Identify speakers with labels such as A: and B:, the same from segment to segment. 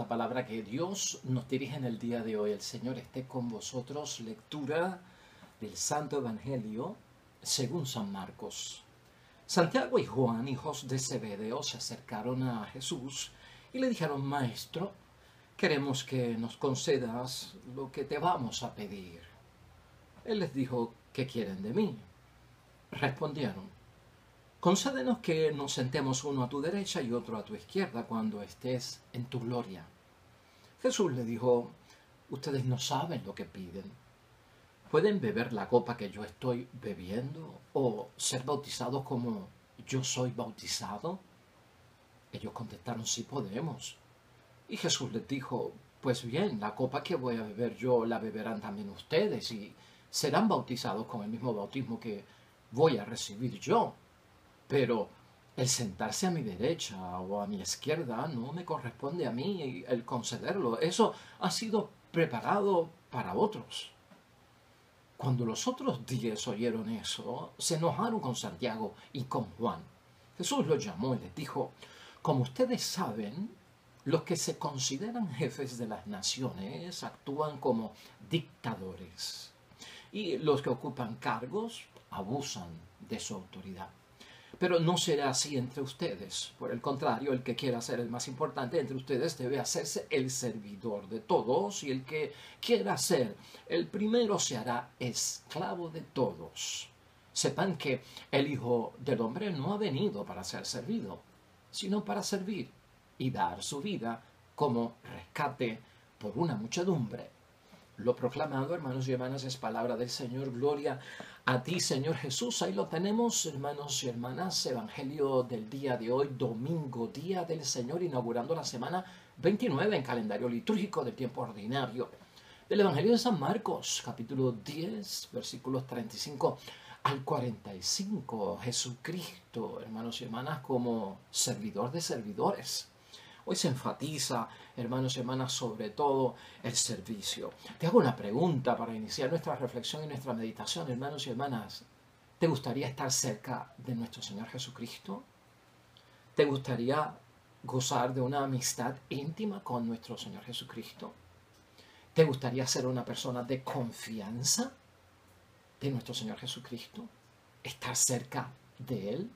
A: la palabra que Dios nos dirige en el día de hoy. El Señor esté con vosotros. Lectura del Santo Evangelio según San Marcos. Santiago y Juan, hijos de Zebedeo, se acercaron a Jesús y le dijeron: Maestro, queremos que nos concedas lo que te vamos a pedir. Él les dijo: ¿qué quieren de mí? Respondieron: concédenos que nos sentemos uno a tu derecha y otro a tu izquierda cuando estés en tu gloria. Jesús le dijo: ustedes no saben lo que piden. ¿Pueden beber la copa que yo estoy bebiendo o ser bautizados como yo soy bautizado? Ellos contestaron: sí podemos. Y Jesús les dijo: pues bien, la copa que voy a beber yo la beberán también ustedes y serán bautizados con el mismo bautismo que voy a recibir yo. Pero el sentarse a mi derecha o a mi izquierda no me corresponde a mí el concederlo. Eso ha sido preparado para otros. Cuando los otros 10 oyeron eso, se enojaron con Santiago y con Juan. Jesús los llamó y les dijo: como ustedes saben, los que se consideran jefes de las naciones actúan como dictadores, y los que ocupan cargos abusan de su autoridad. Pero no será así entre ustedes. Por el contrario, el que quiera ser el más importante entre ustedes debe hacerse el servidor de todos, y el que quiera ser el primero se hará esclavo de todos. Sepan que el Hijo del Hombre no ha venido para ser servido, sino para servir y dar su vida como rescate por una muchedumbre. Lo proclamado, hermanos y hermanas, es palabra del Señor. Gloria a ti, Señor Jesús. Ahí lo tenemos, hermanos y hermanas. Evangelio del día de hoy, domingo, día del Señor, inaugurando la semana 29 en calendario litúrgico del tiempo ordinario. Del Evangelio de San Marcos, capítulo 10, versículos 35 al 45. Jesucristo, hermanos y hermanas, como servidor de servidores. Hoy se enfatiza, hermanos y hermanas, sobre todo el servicio. Te hago una pregunta para iniciar nuestra reflexión y nuestra meditación, hermanos y hermanas. ¿Te gustaría estar cerca de nuestro Señor Jesucristo? ¿Te gustaría gozar de una amistad íntima con nuestro Señor Jesucristo? ¿Te gustaría ser una persona de confianza de nuestro Señor Jesucristo? ¿Estar cerca de Él?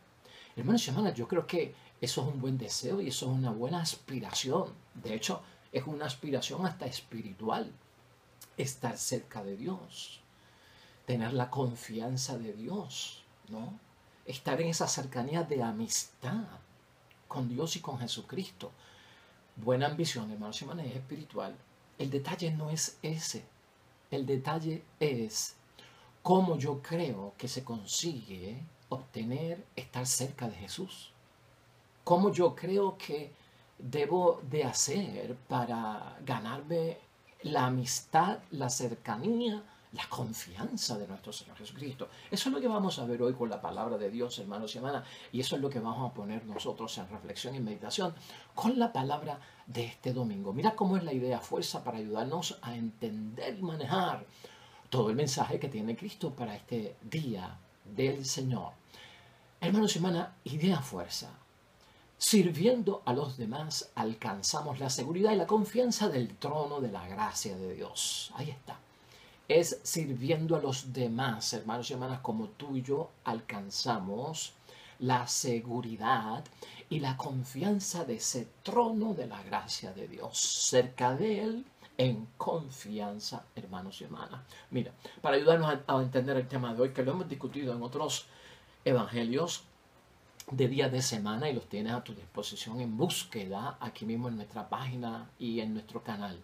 A: Hermanos y hermanas, yo creo que eso es un buen deseo y eso es una buena aspiración. De hecho, es una aspiración hasta espiritual. Estar cerca de Dios. Tener la confianza de Dios, ¿no? Estar en esa cercanía de amistad con Dios y con Jesucristo. Buena ambición, hermanos y hermanas, es espiritual. El detalle no es ese. El detalle es cómo yo creo que se consigue obtener estar cerca de Jesús. Cómo yo creo que debo de hacer para ganarme la amistad, la cercanía, la confianza de nuestro Señor Jesucristo. Eso es lo que vamos a ver hoy con la palabra de Dios, hermanos y hermanas, y eso es lo que vamos a poner nosotros en reflexión y meditación con la palabra de este domingo. Mira cómo es la idea fuerza para ayudarnos a entender y manejar todo el mensaje que tiene Cristo para este día del Señor. Hermanos y hermanas, idea fuerza. Sirviendo a los demás alcanzamos la seguridad y la confianza del trono de la gracia de Dios. Ahí está. Es sirviendo a los demás, hermanos y hermanas, como tú y yo alcanzamos la seguridad y la confianza de ese trono de la gracia de Dios. Cerca de Él, en confianza, hermanos y hermanas. Mira, para ayudarnos a entender el tema de hoy, que lo hemos discutido en otros evangelios de día de semana y los tienes a tu disposición en búsqueda aquí mismo en nuestra página y en nuestro canal.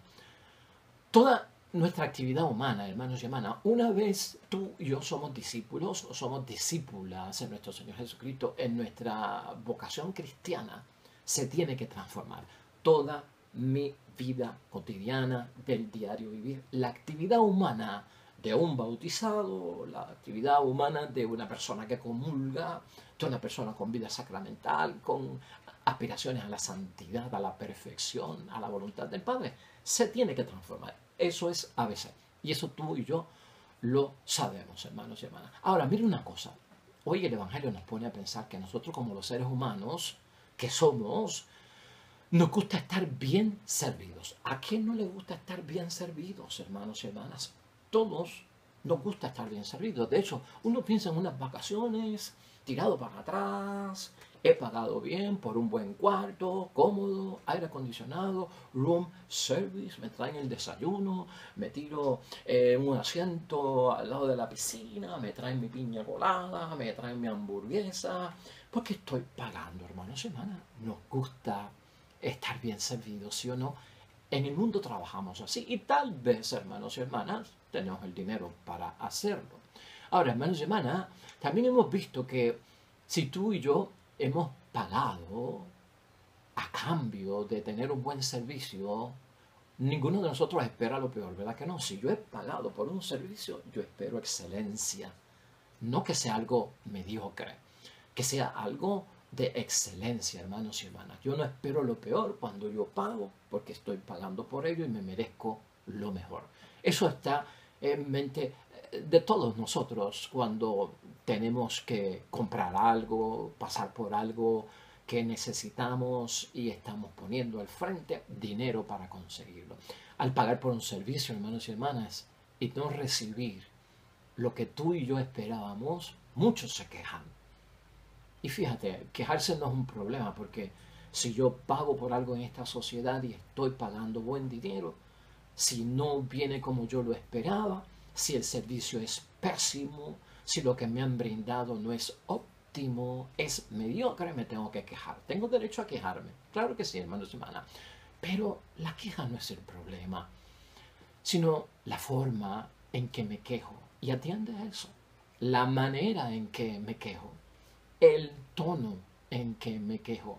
A: Toda nuestra actividad humana, hermanos y hermanas, una vez tú y yo somos discípulos o somos discípulas en nuestro Señor Jesucristo, en nuestra vocación cristiana, se tiene que transformar. Toda mi vida cotidiana del diario vivir, la actividad humana de un bautizado, la actividad humana de una persona que comulga, de una persona con vida sacramental, con aspiraciones a la santidad, a la perfección, a la voluntad del Padre, se tiene que transformar. Eso es ABC. Y eso tú y yo lo sabemos, hermanos y hermanas. Ahora, mire una cosa. Hoy el Evangelio nos pone a pensar que nosotros como los seres humanos que somos, Nos gusta estar bien servidos. ¿A quién no le gusta estar bien servidos, hermanos y hermanas? Todos nos gusta estar bien servidos. De hecho, uno piensa en unas vacaciones, tirado para atrás, he pagado bien por un buen cuarto, cómodo, aire acondicionado, room service, me traen el desayuno, me tiro un asiento al lado de la piscina, me traen mi piña colada, me traen mi hamburguesa, porque estoy pagando, hermanos y hermanas. Nos gusta estar bien servidos, ¿sí o no? En el mundo trabajamos así y tal vez, hermanos y hermanas, tenemos el dinero para hacerlo. Ahora, hermanos y hermanas, también hemos visto que si tú y yo hemos pagado a cambio de tener un buen servicio, ninguno de nosotros espera lo peor, ¿verdad que no? Si yo he pagado por un servicio, yo espero excelencia. No que sea algo mediocre, que sea algo de excelencia, hermanos y hermanas. Yo no espero lo peor cuando yo pago, porque estoy pagando por ello y me merezco lo mejor. Eso está en mente de todos nosotros cuando tenemos que comprar algo, pasar por algo que necesitamos y estamos poniendo al frente dinero para conseguirlo. Al pagar por un servicio, hermanos y hermanas, y no recibir lo que tú y yo esperábamos, muchos se quejan. Y fíjate, quejarse no es un problema, porque si yo pago por algo en esta sociedad y estoy pagando buen dinero, si no viene como yo lo esperaba, si el servicio es pésimo, si lo que me han brindado no es óptimo, es mediocre, me tengo que quejar. Tengo derecho a quejarme. Claro que sí, hermanos y hermanas. Pero la queja no es el problema, sino la forma en que me quejo. Y atiende a eso. La manera en que me quejo. El tono en que me quejo.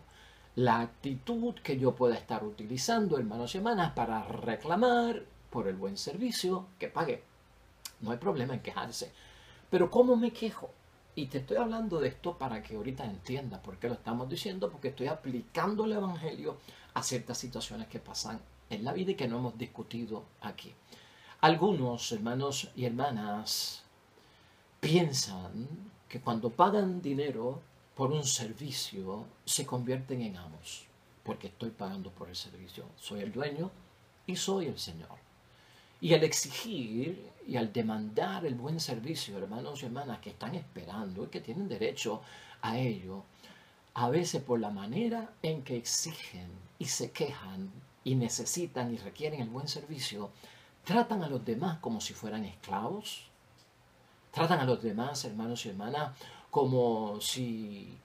A: La actitud que yo pueda estar utilizando, hermanos y hermanas, para reclamar por el buen servicio que pagué. No hay problema en quejarse. Pero ¿cómo me quejo? Y te estoy hablando de esto para que ahorita entiendas por qué lo estamos diciendo, porque estoy aplicando el Evangelio a ciertas situaciones que pasan en la vida y que no hemos discutido aquí. Algunos hermanos y hermanas piensan que cuando pagan dinero por un servicio se convierten en amos, porque estoy pagando por el servicio. Soy el dueño y soy el Señor. Y al exigir y al demandar el buen servicio, hermanos y hermanas que están esperando y que tienen derecho a ello, a veces por la manera en que exigen y se quejan y necesitan y requieren el buen servicio, tratan a los demás como si fueran esclavos, tratan a los demás, hermanos y hermanas, como si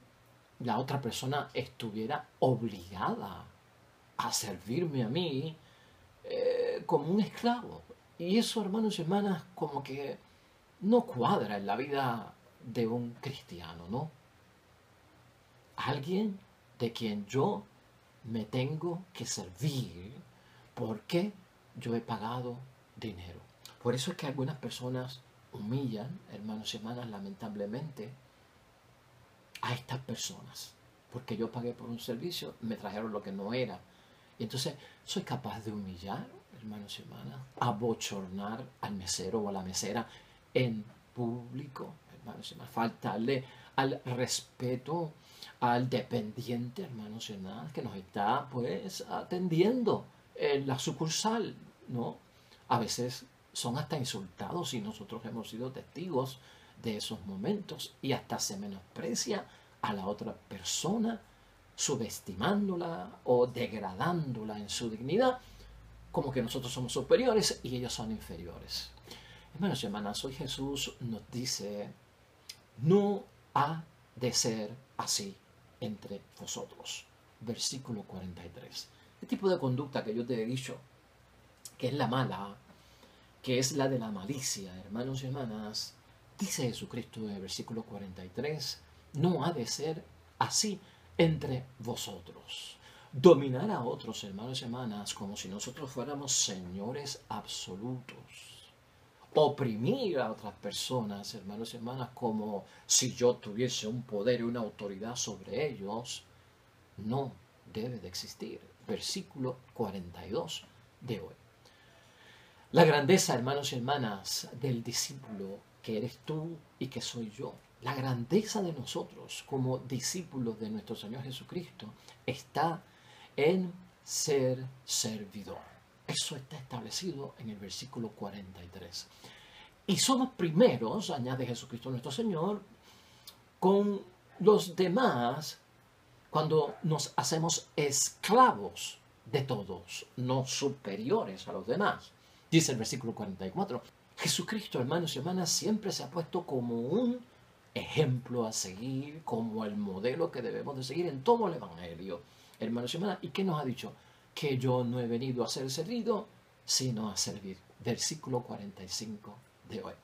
A: la otra persona estuviera obligada a servirme a mí como un esclavo. Y eso, hermanos y hermanas, como que no cuadra en la vida de un cristiano, ¿no? Alguien de quien yo me tengo que servir porque yo he pagado dinero. Por eso es que algunas personas humillan, hermanos y hermanas, lamentablemente, a estas personas. Porque yo pagué por un servicio, me trajeron lo que no era. Y entonces soy capaz de humillar, hermanos y hermanas, abochornar al mesero o a la mesera en público, hermanos y hermanas, faltarle al respeto al dependiente, hermanos y hermanas, que nos está pues atendiendo en la sucursal, ¿no? A veces son hasta insultados y nosotros hemos sido testigos de esos momentos y hasta se menosprecia a la otra persona, subestimándola o degradándola en su dignidad, como que nosotros somos superiores y ellos son inferiores. Hermanos y hermanas, hoy Jesús nos dice, no ha de ser así entre vosotros. Versículo 43. El tipo de conducta que yo te he dicho, que es la mala, que es la de la malicia, hermanos y hermanas, dice Jesucristo en el versículo 43, no ha de ser así entre vosotros. Dominar a otros, hermanos y hermanas, como si nosotros fuéramos señores absolutos. Oprimir a otras personas, hermanos y hermanas, como si yo tuviese un poder y una autoridad sobre ellos, no debe de existir. Versículo 42 de hoy. La grandeza, hermanos y hermanas, del discípulo que eres tú y que soy yo, la grandeza de nosotros como discípulos de nuestro Señor Jesucristo está en ser servidor. Eso está establecido en el versículo 43. Y somos primeros, añade Jesucristo nuestro Señor, con los demás cuando nos hacemos esclavos de todos, no superiores a los demás. Dice el versículo 44. Jesucristo, hermanos y hermanas, siempre se ha puesto como un ejemplo a seguir, como el modelo que debemos de seguir en todo el Evangelio. Hermanos y hermanas, ¿y qué nos ha dicho? Que yo no he venido a ser servido, sino a servir. Versículo 45 de hoy.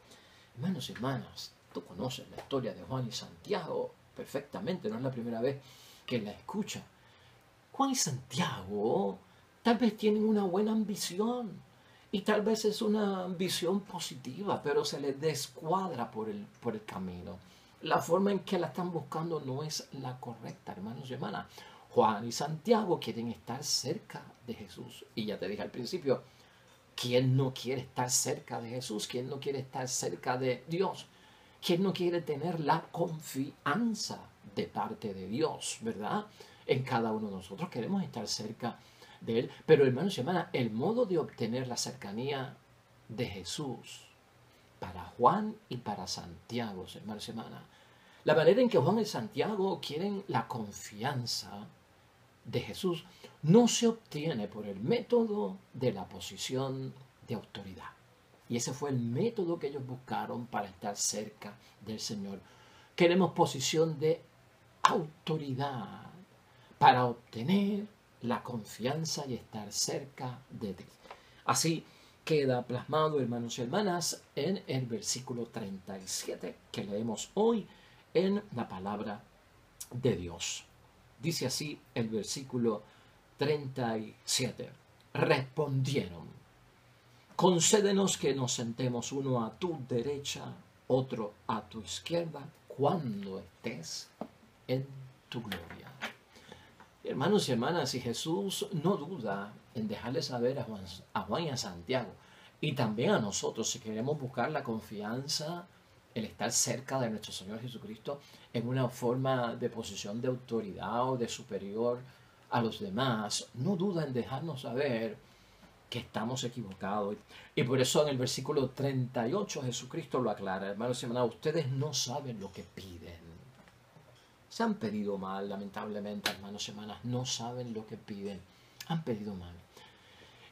A: Hermanos y hermanas, tú conoces la historia de Juan y Santiago perfectamente, no es la primera vez que la escucha. Juan y Santiago tal vez tienen una buena ambición y tal vez es una ambición positiva, pero se les descuadra por el camino. La forma en que la están buscando no es la correcta, hermanos y hermanas. Juan y Santiago quieren estar cerca de Jesús. Y ya te dije al principio, ¿quién no quiere estar cerca de Jesús? ¿Quién no quiere estar cerca de Dios? ¿Quién no quiere tener la confianza de parte de Dios, verdad? En cada uno de nosotros queremos estar cerca de Él. Pero hermanos y hermanas, el modo de obtener la cercanía de Jesús para Juan y para Santiago, hermanos y hermanas, la manera en que Juan y Santiago quieren la confianza de Jesús no se obtiene por el método de la posición de autoridad. Y ese fue el método que ellos buscaron para estar cerca del Señor. Queremos posición de autoridad para obtener la confianza y estar cerca de ti. Así queda plasmado, hermanos y hermanas, en el versículo 37 que leemos hoy en la palabra de Dios. Dice así el versículo 37. Respondieron: concédenos que nos sentemos uno a tu derecha, otro a tu izquierda, cuando estés en tu gloria. Hermanos y hermanas, y Jesús no duda en dejarle saber a Juan y a Santiago, y también a nosotros, si queremos buscar la confianza, el estar cerca de nuestro Señor Jesucristo en una forma de posición de autoridad o de superior a los demás, no duda en dejarnos saber que estamos equivocados. Y por eso en el versículo 38 Jesucristo lo aclara. Hermanos y hermanas, ustedes no saben lo que piden. Se han pedido mal, lamentablemente, hermanos y hermanas, no saben lo que piden. Han pedido mal.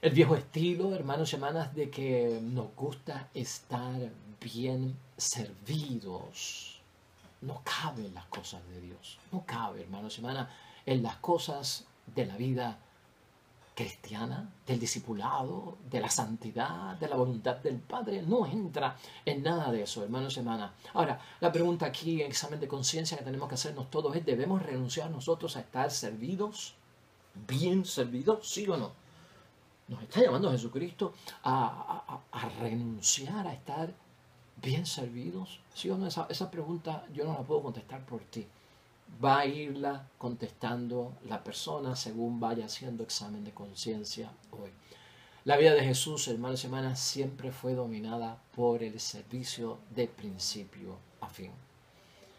A: El viejo estilo, hermanos y hermanas, de que nos gusta estar bien servidos. No cabe en las cosas de Dios. No cabe, hermanos y hermanas, en las cosas de la vida cristiana, del discipulado, de la santidad, de la voluntad del Padre. No entra en nada de eso, hermanos y hermanas. Ahora, la pregunta aquí en examen de conciencia que tenemos que hacernos todos es: ¿debemos renunciar nosotros a estar servidos? ¿Bien servidos? ¿Sí o no? Nos está llamando Jesucristo a renunciar a estar bien servidos. ¿Sí o no? Esa pregunta yo no la puedo contestar por ti. Va a irla contestando la persona según vaya haciendo examen de conciencia hoy. La vida de Jesús, hermanos y hermanas, siempre fue dominada por el servicio de principio a fin.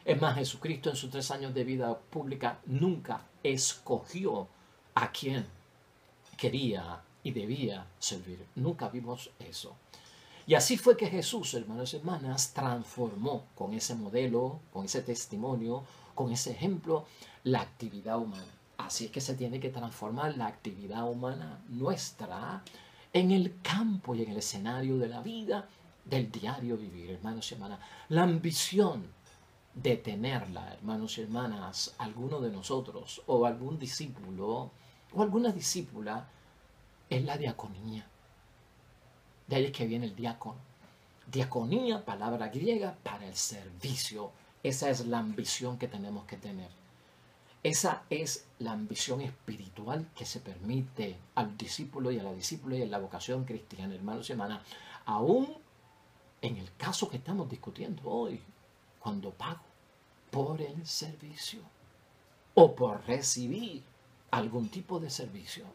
A: Es más, Jesucristo en sus 3 años de vida pública nunca escogió a quién quería y debía servir. Nunca vimos eso. Y así fue que Jesús, hermanos y hermanas, transformó con ese modelo, con ese testimonio, con ese ejemplo, la actividad humana. Así es que se tiene que transformar la actividad humana nuestra en el campo y en el escenario de la vida, del diario vivir, hermanos y hermanas. La ambición de tenerla, hermanos y hermanas, alguno de nosotros o algún discípulo o alguna discípula es la diaconía. De ahí es que viene el diácono. Diaconía, palabra griega para el servicio. Esa es la ambición que tenemos que tener. Esa es la ambición espiritual que se permite al discípulo y a la discípula y en la vocación cristiana, hermanos y hermanas. Aún en el caso que estamos discutiendo hoy, cuando pago por el servicio o por recibir algún tipo de servicio.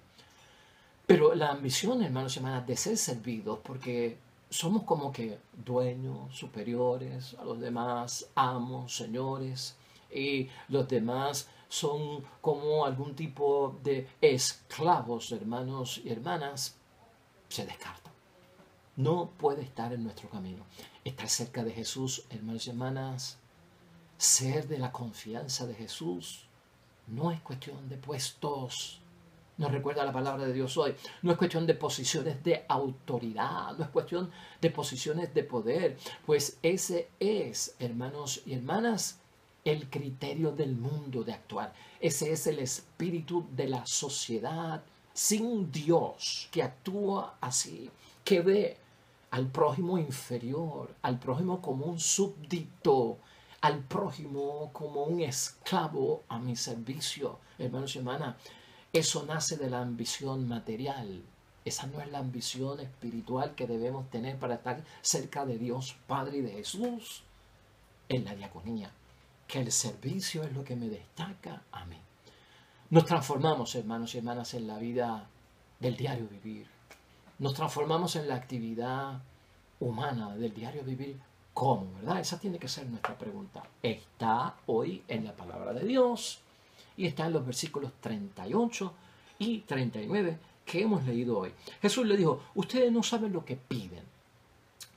A: Pero la ambición, hermanos y hermanas, de ser servidos, porque somos como que dueños, superiores a los demás, amos, señores, y los demás son como algún tipo de esclavos, hermanos y hermanas, se descarta. No puede estar en nuestro camino. Estar cerca de Jesús, hermanos y hermanas, ser de la confianza de Jesús, no es cuestión de puestos. Nos recuerda la palabra de Dios hoy. No es cuestión de posiciones de autoridad, no es cuestión de posiciones de poder, pues ese es, hermanos y hermanas, el criterio del mundo de actuar. Ese es el espíritu de la sociedad sin Dios, que actúa así, que ve al prójimo inferior, al prójimo como un súbdito, al prójimo como un esclavo a mi servicio. Hermanos y hermanas, eso nace de la ambición material. Esa no es la ambición espiritual que debemos tener para estar cerca de Dios Padre y de Jesús en la diaconía. Que el servicio es lo que me destaca a mí. Nos transformamos, hermanos y hermanas, en la vida del diario vivir. Nos transformamos en la actividad humana del diario vivir. ¿Cómo, verdad? Esa tiene que ser nuestra pregunta. Está hoy en la palabra de Dios y está en los versículos 38 y 39 que hemos leído hoy. Jesús le dijo, ustedes no saben lo que piden.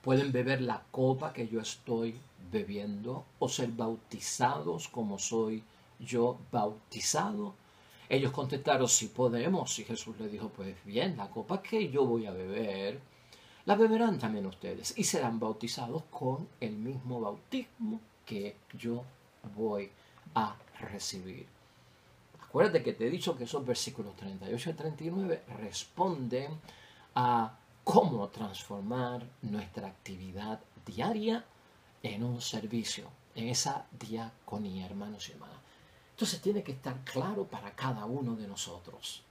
A: Pueden beber la copa que yo estoy bebiendo o ser bautizados como soy yo bautizado. Ellos contestaron, sí podemos. Y Jesús le dijo, pues bien, la copa que yo voy a beber, la beberán también ustedes y serán bautizados con el mismo bautismo que yo voy a recibir. Acuérdate que te he dicho que esos versículos 38 y 39 responden a cómo transformar nuestra actividad diaria en un servicio, en esa diaconía, hermanos y hermanas. Entonces tiene que estar claro para cada uno de nosotros.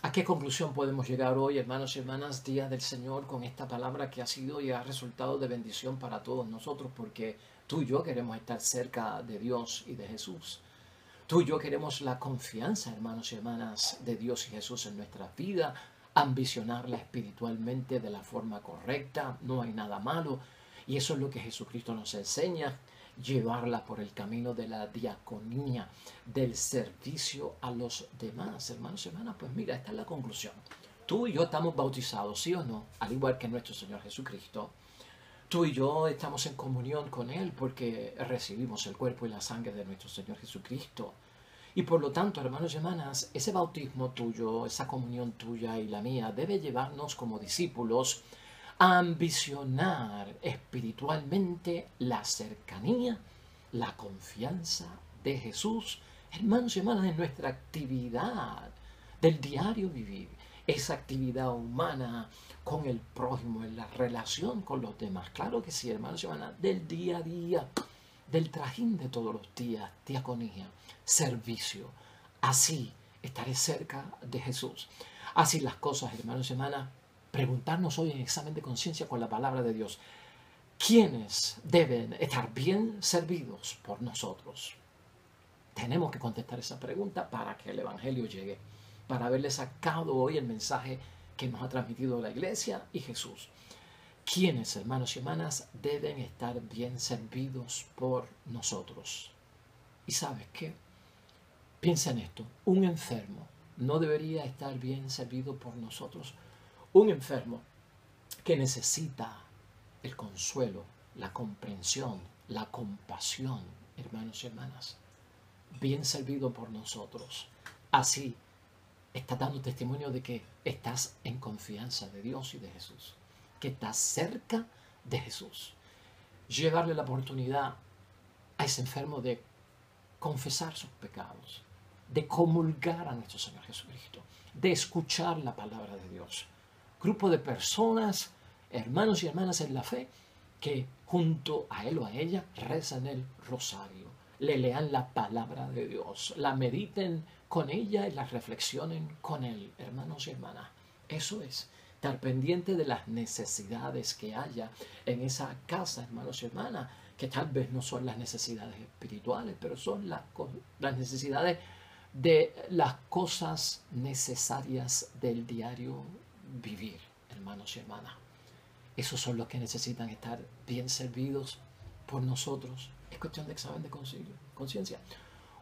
A: ¿A qué conclusión podemos llegar hoy, hermanos y hermanas, Día del Señor, con esta palabra que ha sido y ha resultado de bendición para todos nosotros? Porque tú y yo queremos estar cerca de Dios y de Jesús. Tú y yo queremos la confianza, hermanos y hermanas, de Dios y Jesús en nuestra vida, ambicionarla espiritualmente de la forma correcta, no hay nada malo. Y eso es lo que Jesucristo nos enseña, llevarla por el camino de la diaconía, del servicio a los demás. Hermanos y hermanas, pues mira, esta es la conclusión. Tú y yo estamos bautizados, ¿sí o no? Al igual que nuestro Señor Jesucristo. Tú y yo estamos en comunión con Él porque recibimos el cuerpo y la sangre de nuestro Señor Jesucristo. Y por lo tanto, hermanos y hermanas, ese bautismo tuyo, esa comunión tuya y la mía debe llevarnos como discípulos a ambicionar espiritualmente la cercanía, la confianza de Jesús, hermanos y hermanas, en nuestra actividad del diario vivir, esa actividad humana con el prójimo, en la relación con los demás. Claro que sí, hermanos y hermanas, del día a día, del trajín de todos los días, diaconía, servicio. Así estaré cerca de Jesús. Así las cosas, hermanos y hermanas, preguntarnos hoy en examen de conciencia con la palabra de Dios. ¿Quiénes deben estar bien servidos por nosotros? Tenemos que contestar esa pregunta para que el Evangelio llegue, para haberle sacado hoy el mensaje que nos ha transmitido la Iglesia y Jesús. ¿Quiénes, hermanos y hermanas, deben estar bien servidos por nosotros? ¿Y sabes qué? Piensa en esto. Un enfermo no debería estar bien servido por nosotros. Un enfermo que necesita el consuelo, la comprensión, la compasión, hermanos y hermanas, bien servido por nosotros. Así estás dando testimonio de que estás en confianza de Dios y de Jesús, que estás cerca de Jesús. Llevarle la oportunidad a ese enfermo de confesar sus pecados, de comulgar a nuestro Señor Jesucristo, de escuchar la palabra de Dios. Grupo de personas, hermanos y hermanas en la fe, que junto a él o a ella rezan el rosario, le lean la palabra de Dios, la mediten con ella y la reflexionen con él, hermanos y hermanas. Eso es estar pendiente de las necesidades que haya en esa casa, hermanos y hermanas, que tal vez no son las necesidades espirituales, pero son las necesidades de las cosas necesarias del diario vivir, hermanos y hermanas. Esos son los que necesitan estar bien servidos por nosotros. Es cuestión de examen de conciencia.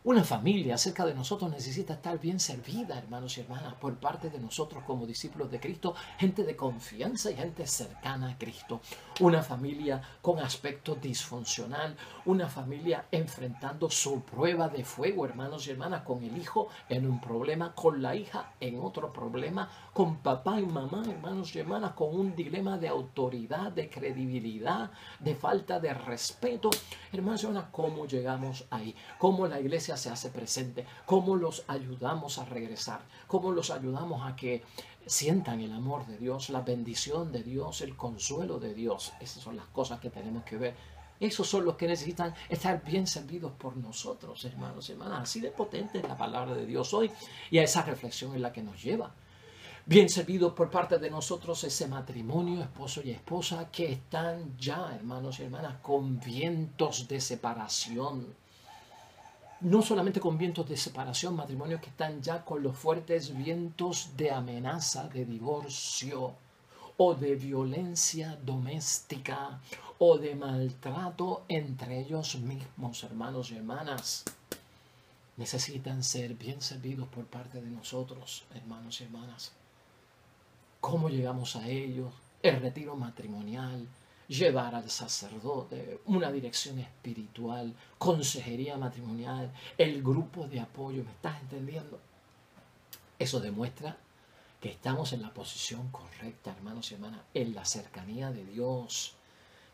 A: Una familia cerca de nosotros necesita estar bien servida, hermanos y hermanas, por parte de nosotros como discípulos de Cristo, gente de confianza y gente cercana a Cristo. Una familia con aspecto disfuncional, una familia enfrentando su prueba de fuego, hermanos y hermanas, con el hijo en un problema, con la hija en otro problema, con papá y mamá, hermanos y hermanas, con un dilema de autoridad, de credibilidad, de falta de respeto. Hermanos y hermanas, ¿cómo llegamos ahí? ¿Cómo la iglesia se hace presente? ¿Cómo los ayudamos a regresar? ¿Cómo los ayudamos a que sientan el amor de Dios, la bendición de Dios, el consuelo de Dios? Esas son las cosas que tenemos que ver. Esos son los que necesitan estar bien servidos por nosotros, hermanos y hermanas. Así de potente es la palabra de Dios hoy, y a esa reflexión es la que nos lleva. Bien servidos por parte de nosotros ese matrimonio, esposo y esposa, que están ya, hermanos y hermanas, con vientos de separación. No solamente con vientos de separación, matrimonios que están ya con los fuertes vientos de amenaza de divorcio o de violencia doméstica o de maltrato entre ellos mismos, hermanos y hermanas. Necesitan ser bien servidos por parte de nosotros, hermanos y hermanas. ¿Cómo llegamos a ellos? El retiro matrimonial, llevar al sacerdote, una dirección espiritual, consejería matrimonial, el grupo de apoyo. ¿Me estás entendiendo? Eso demuestra que estamos en la posición correcta, hermanos y hermanas, en la cercanía de Dios,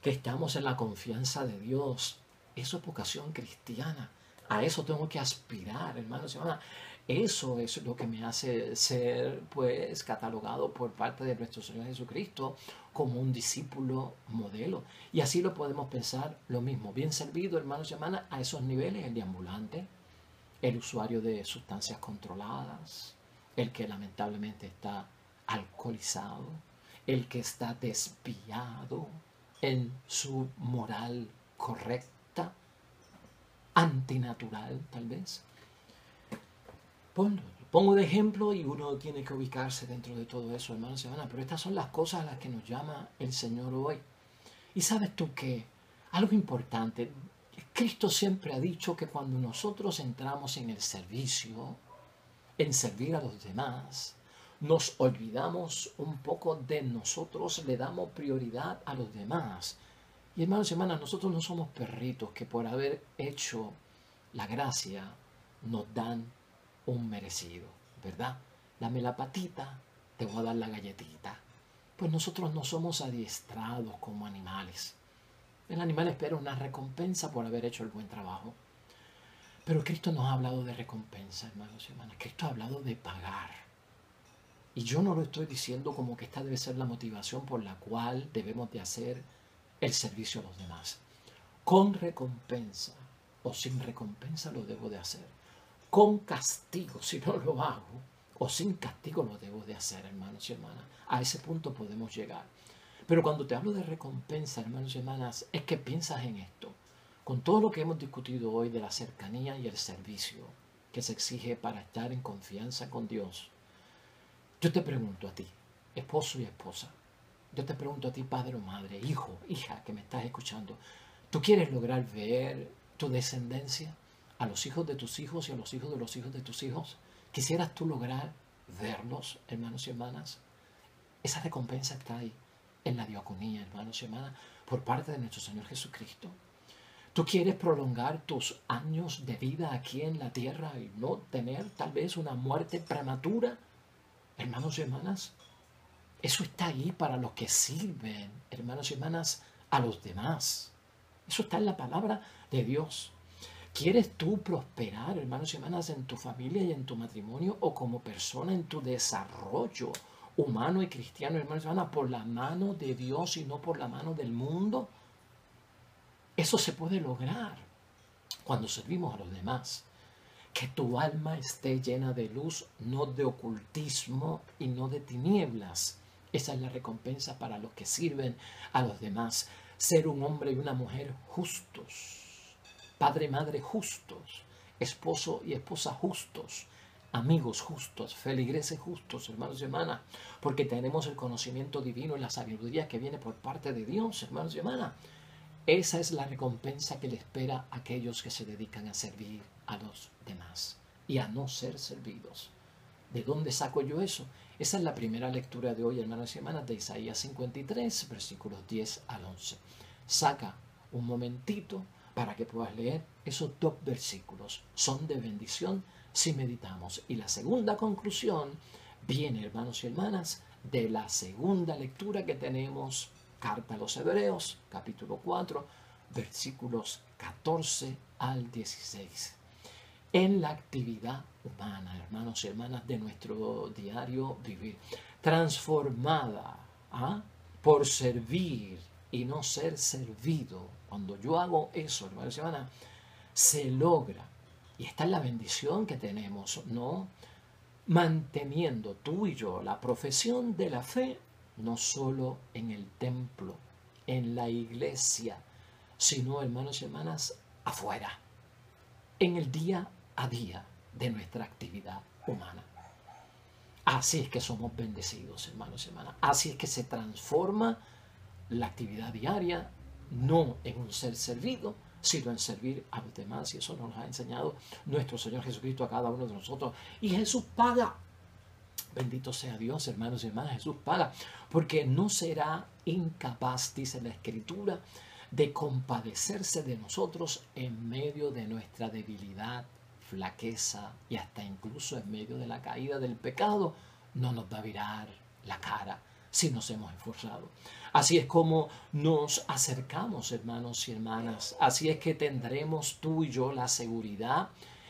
A: que estamos en la confianza de Dios. Eso es vocación cristiana. A eso tengo que aspirar, hermanos y hermanas. Eso es lo que me hace ser, pues, catalogado por parte de nuestro Señor Jesucristo como un discípulo modelo. Y así lo podemos pensar lo mismo. Bien servido, hermanos y hermanas, a esos niveles, el deambulante, el usuario de sustancias controladas, el que lamentablemente está alcoholizado, el que está desviado en su moral correcta, antinatural tal vez. Pongo de ejemplo y uno tiene que ubicarse dentro de todo eso, hermanos y hermanas, pero estas son las cosas a las que nos llama el Señor hoy. Y sabes tú que algo importante, Cristo siempre ha dicho que cuando nosotros entramos en el servicio, en servir a los demás, nos olvidamos un poco de nosotros, le damos prioridad a los demás. Y hermanos y hermanas, nosotros no somos perritos que por haber hecho la gracia nos dan un merecido, ¿verdad? Dame la patita, te voy a dar la galletita. Pues nosotros no somos adiestrados como animales. El animal espera una recompensa por haber hecho el buen trabajo. Pero Cristo nos ha hablado de recompensa, hermanos y hermanas. Cristo ha hablado de pagar. Y yo no lo estoy diciendo como que esta debe ser la motivación por la cual debemos de hacer el servicio a los demás. Con recompensa o sin recompensa lo debo de hacer. Con castigo si no lo hago, o sin castigo lo debo de hacer, hermanos y hermanas. A ese punto podemos llegar. Pero cuando te hablo de recompensa, hermanos y hermanas, es que piensas en esto. Con todo lo que hemos discutido hoy de la cercanía y el servicio que se exige para estar en confianza con Dios, yo te pregunto a ti, esposo y esposa, yo te pregunto a ti, padre o madre, hijo, hija, que me estás escuchando, ¿tú quieres lograr ver tu descendencia? A los hijos de tus hijos y a los hijos de los hijos de tus hijos. ¿Quisieras tú lograr verlos, hermanos y hermanas? Esa recompensa está ahí, en la diaconía, hermanos y hermanas, por parte de nuestro Señor Jesucristo. ¿Tú quieres prolongar tus años de vida aquí en la tierra y no tener tal vez una muerte prematura, hermanos y hermanas? Eso está ahí para los que sirven, hermanos y hermanas, a los demás. Eso está en la palabra de Dios. ¿Quieres tú prosperar, hermanos y hermanas, en tu familia y en tu matrimonio o como persona en tu desarrollo humano y cristiano, hermanos y hermanas, por la mano de Dios y no por la mano del mundo? Eso se puede lograr cuando servimos a los demás. Que tu alma esté llena de luz, no de ocultismo y no de tinieblas. Esa es la recompensa para los que sirven a los demás. Ser un hombre y una mujer justos. Padre y madre justos, esposo y esposa justos, amigos justos, feligreses justos, hermanos y hermanas, porque tenemos el conocimiento divino y la sabiduría que viene por parte de Dios, hermanos y hermanas. Esa es la recompensa que le espera a aquellos que se dedican a servir a los demás y a no ser servidos. ¿De dónde saco yo eso? Esa es la primera lectura de hoy, hermanos y hermanas, de Isaías 53, versículos 10 al 11. Saca un momentito para que puedas leer esos dos versículos. Son de bendición si meditamos. Y la segunda conclusión viene, hermanos y hermanas, de la segunda lectura que tenemos, carta a los Hebreos, capítulo 4, versículos 14 al 16. En la actividad humana, hermanos y hermanas, de nuestro diario vivir, transformada por servir y no ser servido. Cuando yo hago eso, hermanos y hermanas, se logra, y esta es la bendición que tenemos, ¿no? Manteniendo tú y yo la profesión de la fe, no solo en el templo, en la iglesia, sino, hermanos y hermanas, afuera, en el día a día de nuestra actividad humana. Así es que somos bendecidos, hermanos y hermanas. Así es que se transforma la actividad diaria, no en un ser servido, sino en servir a los demás. Y eso nos ha enseñado nuestro Señor Jesucristo a cada uno de nosotros. Y Jesús paga. Bendito sea Dios, hermanos y hermanas. Jesús paga, porque no será incapaz, dice la Escritura, de compadecerse de nosotros en medio de nuestra debilidad, flaqueza y hasta incluso en medio de la caída del pecado. No nos va a virar la cara si nos hemos esforzado. Así es como nos acercamos, hermanos y hermanas. Así es que tendremos tú y yo la seguridad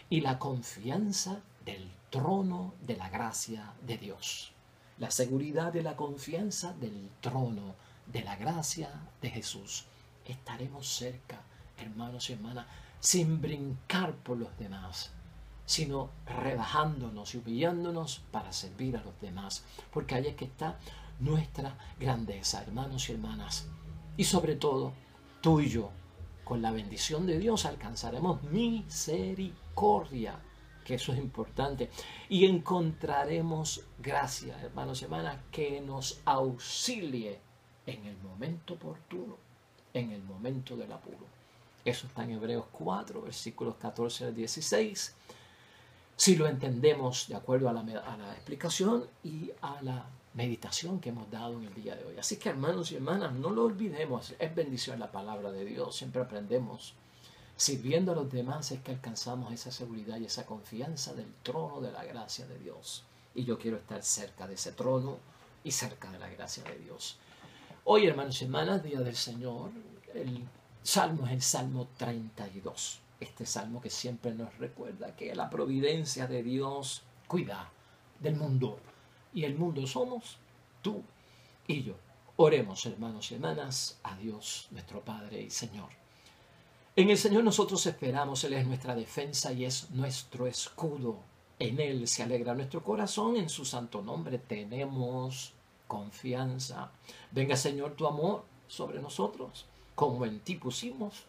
A: y la confianza del trono de la gracia de Dios. La seguridad y la confianza del trono de la gracia de Jesús. Estaremos cerca, hermanos y hermanas, sin brincar por los demás, sino rebajándonos y humillándonos para servir a los demás, porque ahí es que está nuestra grandeza, hermanos y hermanas. Y sobre todo, tú y yo, con la bendición de Dios, alcanzaremos misericordia, que eso es importante, y encontraremos gracia, hermanos y hermanas, que nos auxilie en el momento oportuno, en el momento del apuro. Eso está en Hebreos 4, versículos 14 al 16. Si lo entendemos de acuerdo a la explicación y a la meditación que hemos dado en el día de hoy. Así que, hermanos y hermanas, no lo olvidemos. Es bendición la palabra de Dios. Siempre aprendemos. Sirviendo a los demás es que alcanzamos esa seguridad y esa confianza del trono de la gracia de Dios. Y yo quiero estar cerca de ese trono y cerca de la gracia de Dios. Hoy, hermanos y hermanas, Día del Señor, el salmo es el Salmo 32. Este salmo que siempre nos recuerda que la providencia de Dios cuida del mundo. Y el mundo somos tú y yo. Oremos, hermanos y hermanas, a Dios, nuestro Padre y Señor. En el Señor nosotros esperamos. Él es nuestra defensa y es nuestro escudo. En Él se alegra nuestro corazón. En su santo nombre tenemos confianza. Venga, Señor, tu amor sobre nosotros, como en ti pusimos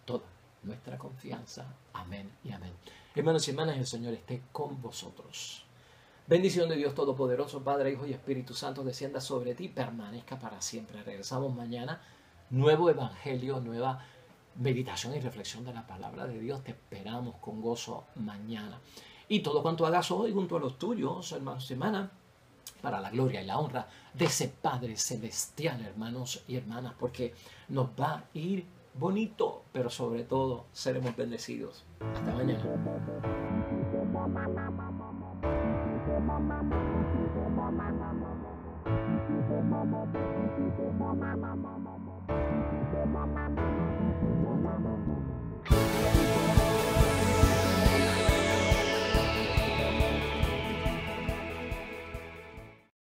A: toda nuestra confianza. Amén y amén. Hermanos y hermanas, el Señor esté con vosotros. Bendición de Dios Todopoderoso, Padre, Hijo y Espíritu Santo, descienda sobre ti, permanezca para siempre. Regresamos mañana, nuevo evangelio, nueva meditación y reflexión de la palabra de Dios. Te esperamos con gozo mañana. Y todo cuanto hagas hoy junto a los tuyos, hermanos y hermanas, para la gloria y la honra de ese Padre Celestial, hermanos y hermanas, porque nos va a ir bonito, pero sobre todo seremos bendecidos. Hasta mañana.